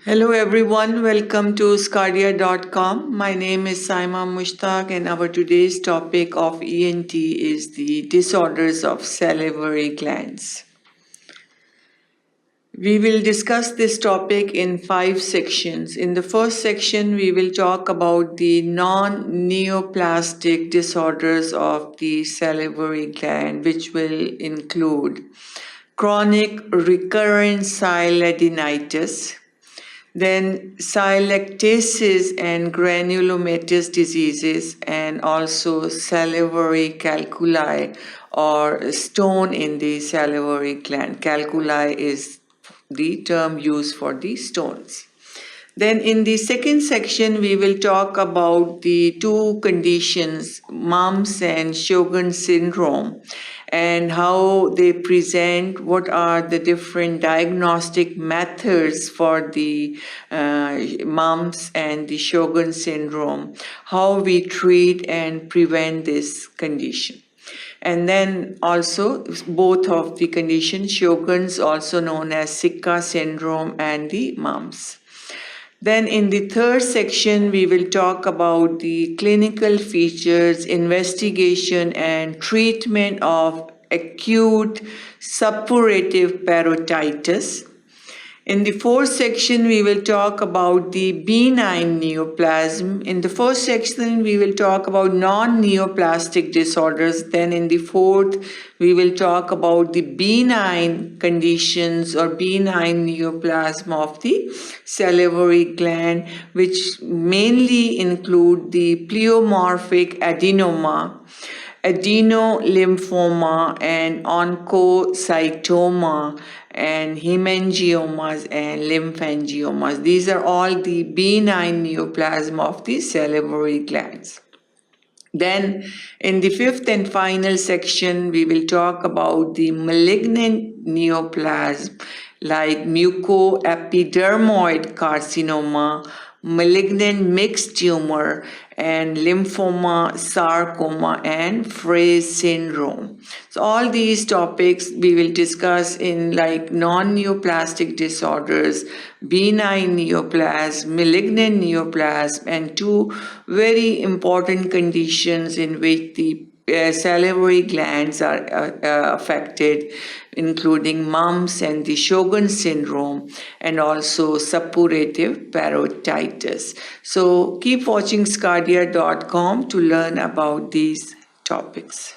Hello everyone, welcome to sqadia.com. My name is Saima Mushtaq and our today's topic of ENT is the disorders of salivary glands. We will discuss this topic in 5 sections. In the first section, we will talk about the non-neoplastic disorders of the salivary gland, which will include chronic recurrent sialadenitis, then sialectasis and granulomatous diseases, and also salivary calculi or stone in the salivary gland. Calculi is the term used for the stones. Then in the second section, we will talk about the two conditions, Mumps and Sjogren syndrome, and how they present, what are the different diagnostic methods for the Mumps and the Sjogren syndrome, how we treat and prevent this condition. And then also both of the conditions, Sjogren's also known as sicca syndrome and the Mumps. Then in the third section, we will talk about the clinical features, investigation and treatment of acute suppurative parotitis. In the fourth section, we will talk about the benign neoplasm. In the first section, we will talk about non-neoplastic disorders. Then in the fourth, we will talk about the benign conditions or benign neoplasm of the salivary gland, which mainly include the pleomorphic adenoma, adenolymphoma, and oncocytoma, and hemangiomas and lymphangiomas. These are all the benign neoplasm of the salivary glands. Then in the fifth and final section, we will talk about the malignant neoplasm like mucoepidermoid carcinoma, malignant mixed tumor, and lymphoma, sarcoma, and Fraze syndrome. So all these topics we will discuss in like non-neoplastic disorders, benign neoplasm, malignant neoplasm, and two very important conditions in which the salivary glands are affected, including Mumps and the Sjogren syndrome, and also suppurative parotitis. So keep watching sqadia.com to learn about these topics.